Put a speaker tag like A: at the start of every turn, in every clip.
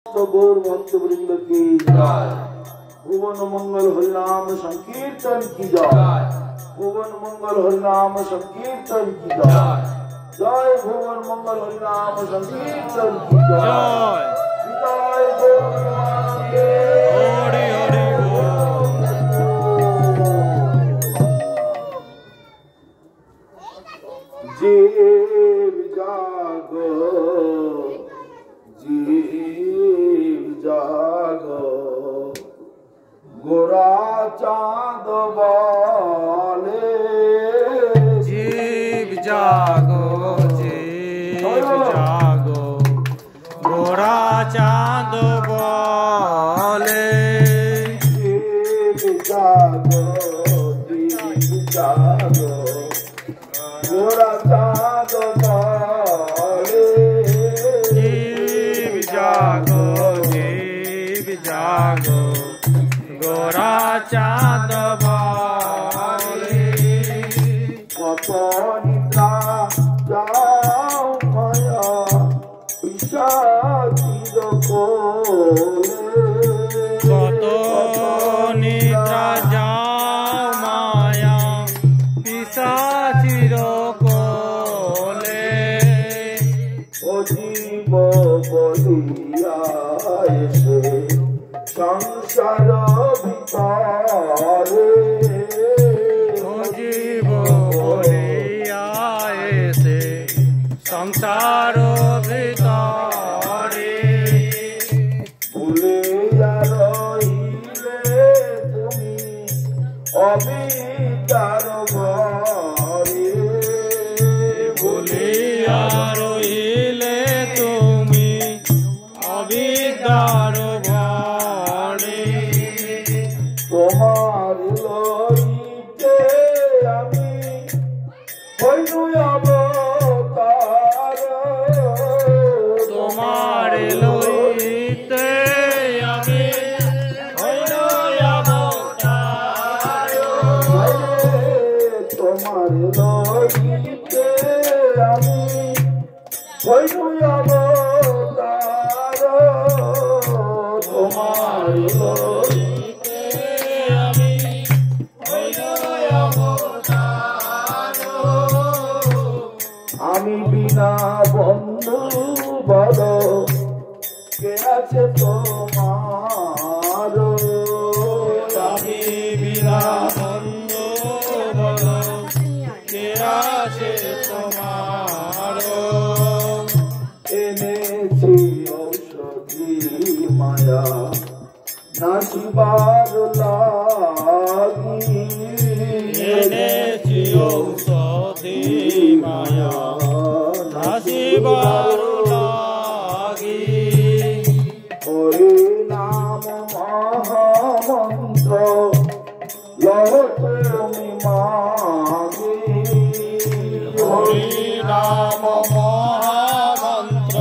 A: गौर भक्तवृंद की जय। भुवन मंगल हरिनाम संकीर्तन की जय। भुवन मंगल हरिनाम संकीर्तन की जय। जय भुवन मंगल हरिनाम संकीर्तन की जय। जय गौर हरि हरि जीव जागो जीव जागो गोरा चांद वाले
B: जीव जागो गोरा चांद वाले
A: जीव जागो गोरा चांद वाले
B: जीव जागो गोरा चांद वाले
A: कत निद्रा जाओ माया पिशाचिर कोले
B: कत निद्रा जाओ माया पिशाचिर कोले
A: ओ जीव बलिया एसे संसार भितरे
B: जीव बलिया एसे संसार भितरे
A: भूलिया रहिले तुमी अविद्यार घरे
B: भूलिया रहिले तुमी अविद्यार घरे
A: তোমার লইতে আমি হইনু অবতার
B: তোমার লইতে আমি হইনু অবতার
A: তোমার লইতে আমি হইনু অবতার তোমার লইতে
B: আমি হইনু অবতার
A: আমি বিনা বন্ধু বল কে আছে তোমার
B: আমি বিনা বন্ধু বল কে আছে তোমার
A: এনেছি ঔষধি মায়া নাচিবার লাগি
B: এনেছি ঔষধি মায়া নাচিবার লাগি
A: হরি নাম মহামন্ত্র লহ তুমি মাগি
B: হরি নাম মহামন্ত্র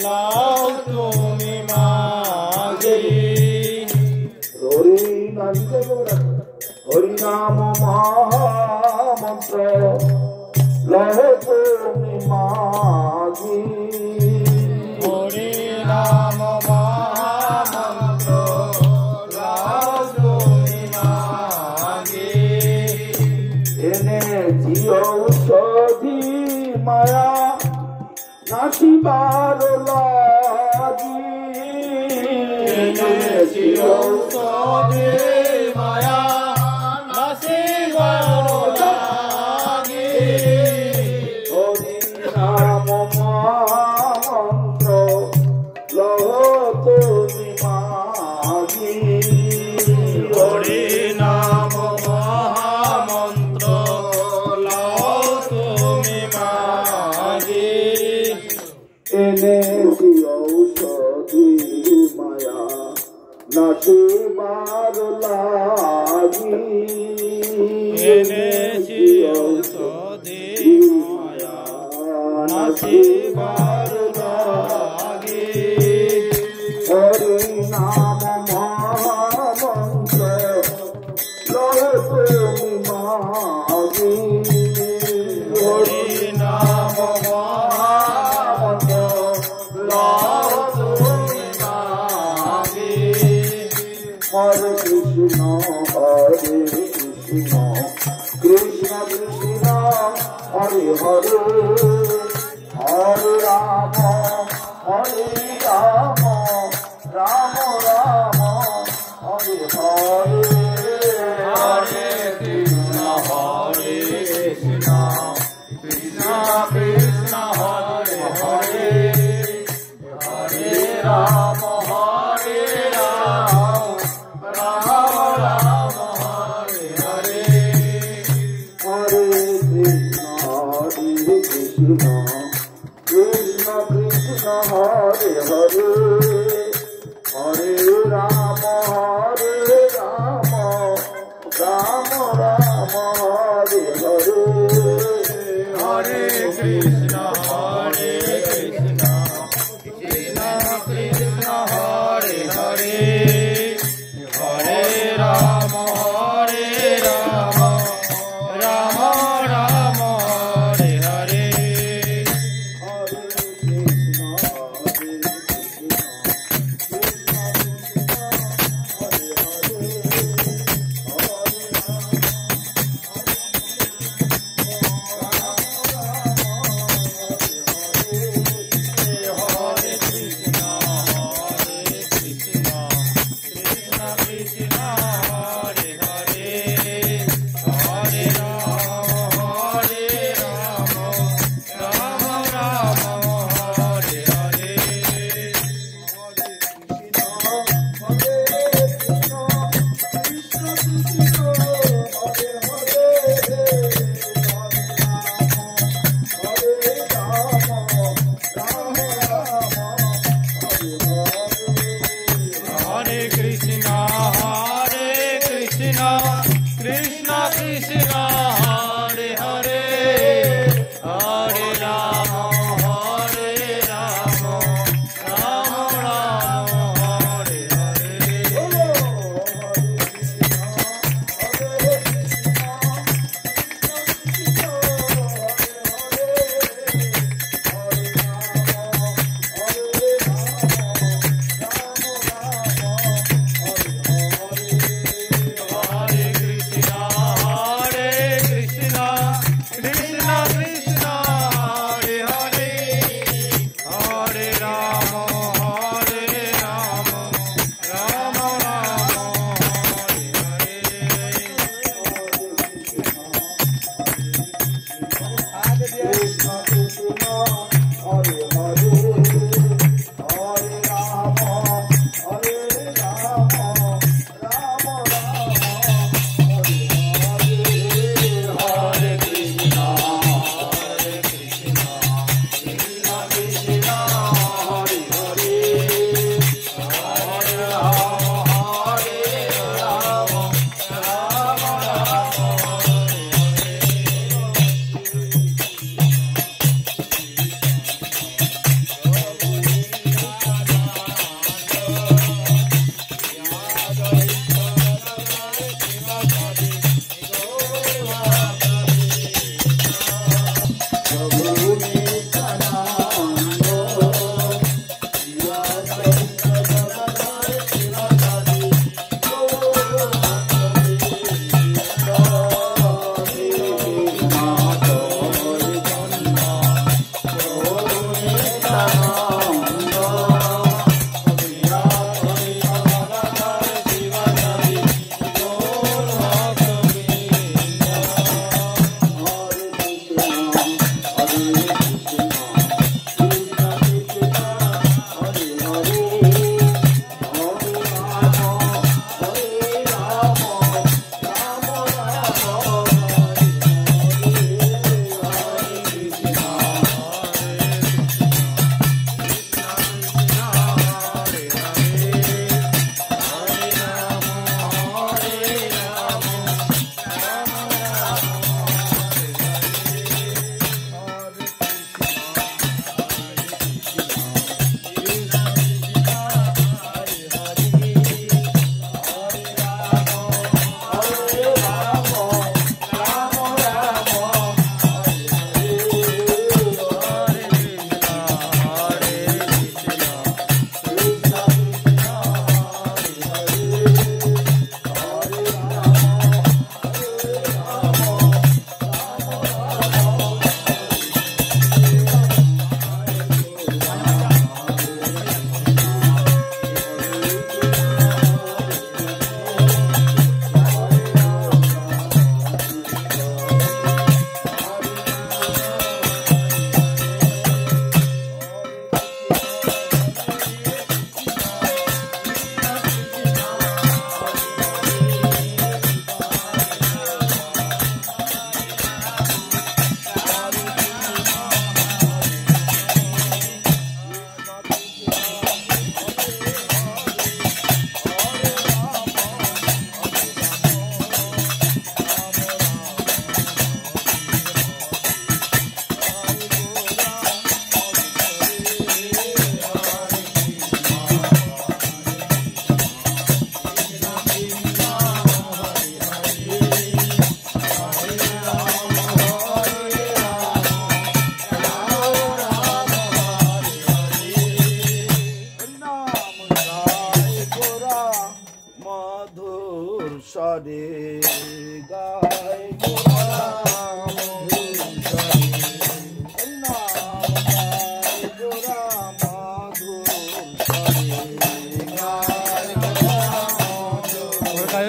B: লাও তুমি মাগি
A: হরি নাম মহামন্ত্র লহ তুমি মাগি
B: হরি নাম মহামন্ত্র লাও তুমি মাগি
A: এনেছি ঔষধি মায়া নাচিবার লাগি
B: এনেছি ঔষধি মায়া নাচিবার লাগি
A: হরি নাম মহামন্ত্র লহ তুমি মাগি
B: হরি নাম মহামন্ত্র লাও তুমি মাগি
A: এনেছি ঔষধি মায়া নাচিবার লাগি
B: এনেছি ঔষধি মায়া নাচিবার লাগি
A: হরি নাম মহামন্ত্র লহ তুমি মাগি
B: হরি নাম মহামন্ত্র লাও তুমি
A: Hare Krishna, Krishna Krishna, Hare Hare, Hare Rama, Hare Rama, Rama Rama, Hare Hare,
B: Hare Krishna, Krishna Krishna, Hare Hare, Hare Rama, Hare Rama, Rama Rama, Hare Hare.
A: Hare Krishna, Krishna Krishna, Hare Hare, Hare Rama, Hare Rama, Rama Rama, Hare Hare.
B: Hare Krishna, Krishna Krishna,
A: সরে গায় গোরাম ধূসরে নাম গায় গোরাম ধূসরে গায় গোরাম ধূসরে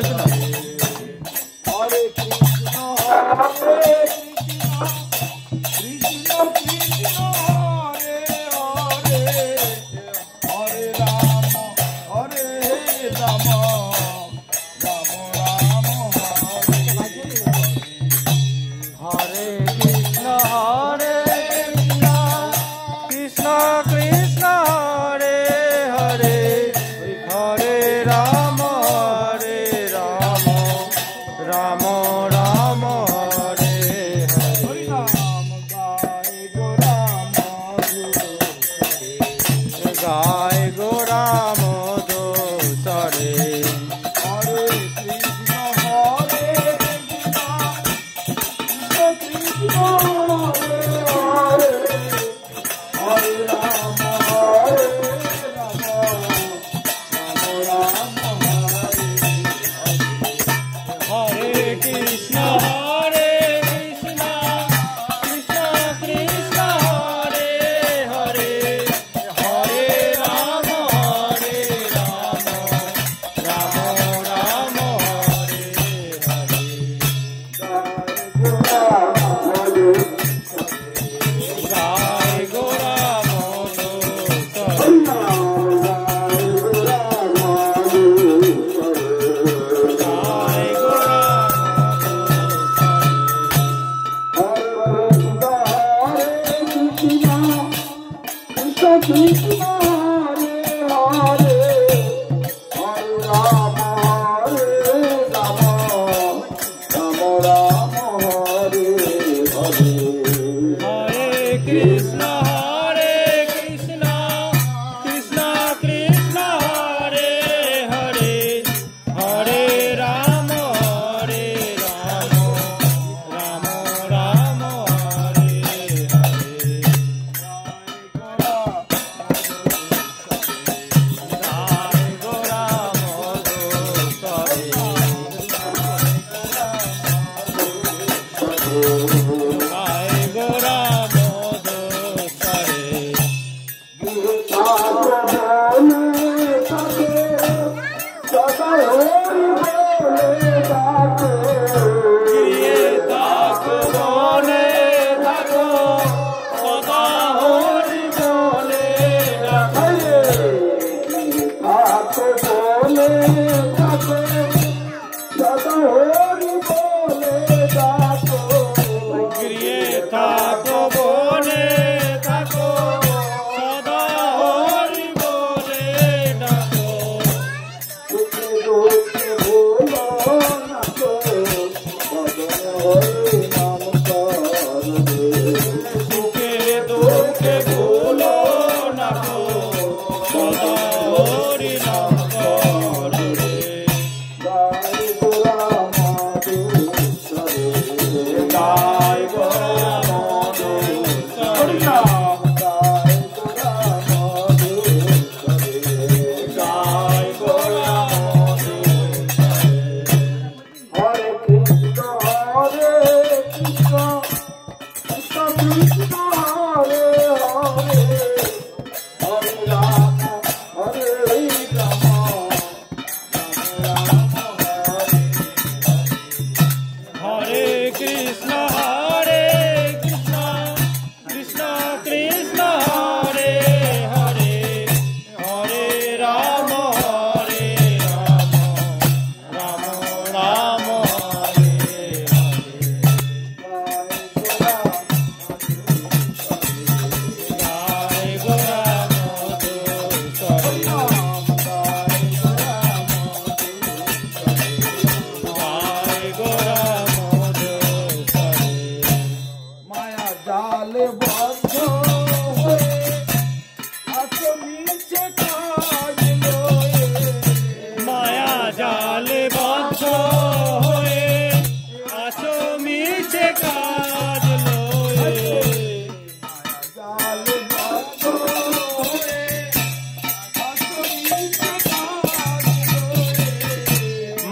A: হরে কৃষ্ণ হরে কৃষ্ণ কৃষ্ণ হরে হরে হরে রাম রাম রাম হরে
B: হরে কৃষ্ণ কৃষ্ণ কৃষ্ণ হরে হরে হরে রাম রাম রাম হরে হরে
A: নাম গায় গোরাম ধূসরে
B: গায় গোরাম দোসরে
A: হরে কৃষ্ণ হরে কৃষ্ণ হরে হরে হরে রাম রাম
B: হরে কৃষ্ণ কৃষ্ণ কৃষ্ণ হরে হরে হরে রাম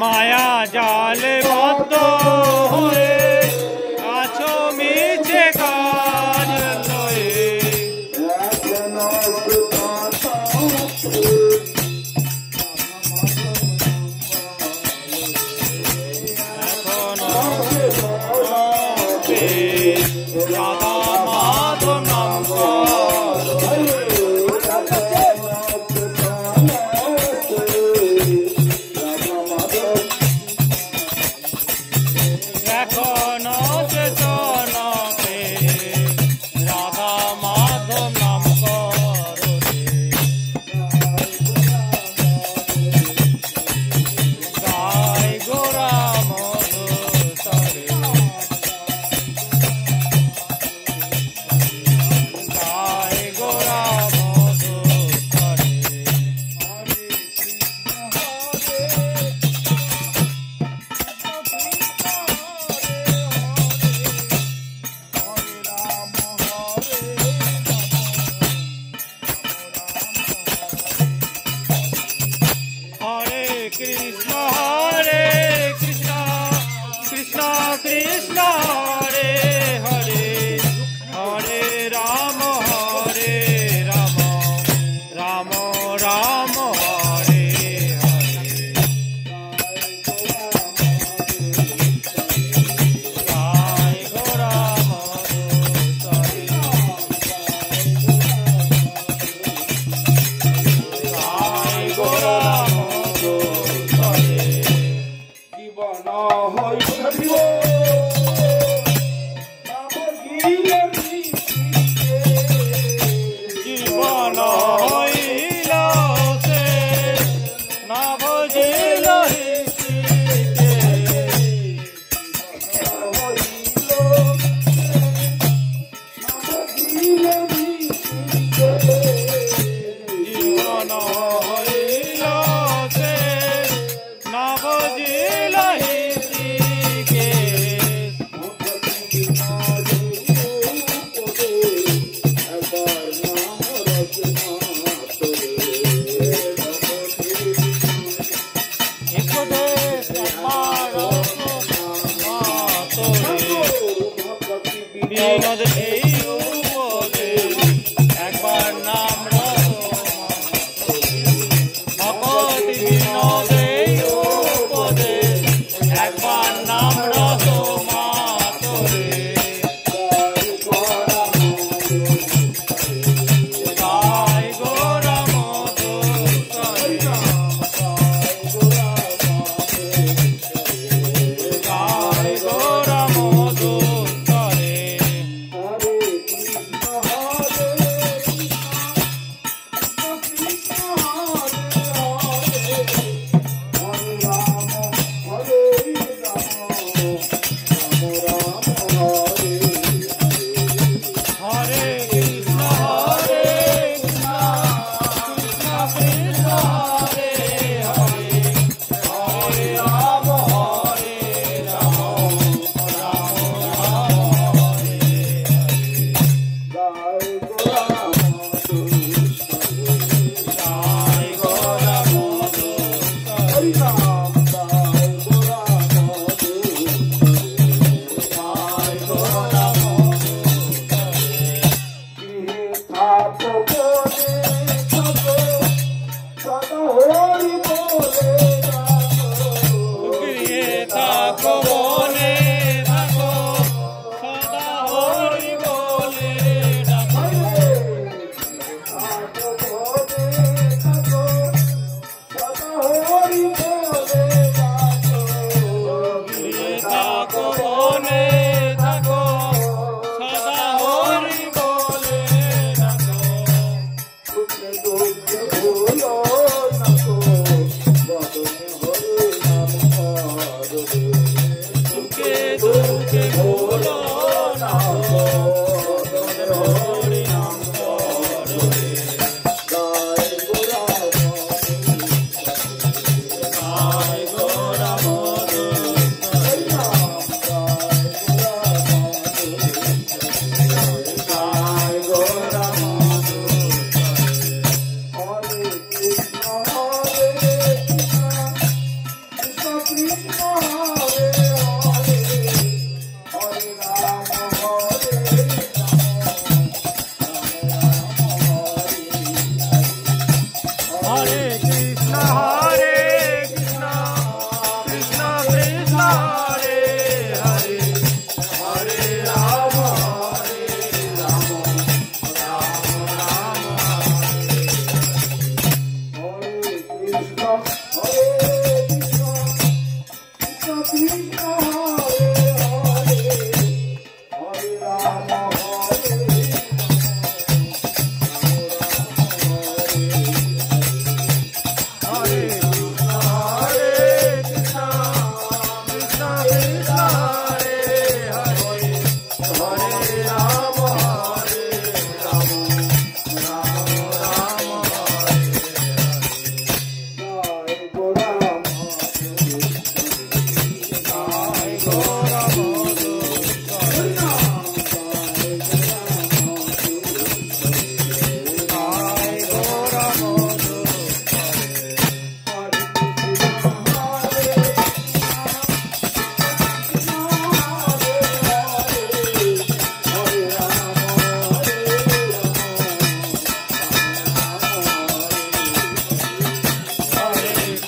B: মায়া জালে বদ্ধ হয়ে আছো মিছে কাজ লয়ে রাধা মাধব নাম এখনো চেতনকে রাধা মাধব নাম করো গায় গোরা মধু তরে গায় গোরা মধু তরে হরে কৃষ্ণ কৃষ্ণ কৃষ্ণ হরে হরে হরে রাম রাম রাম হরে হরে গায় গোরা মধু তরে গায় গোরা মধু তরে
A: জীবন হয়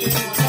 B: Krishna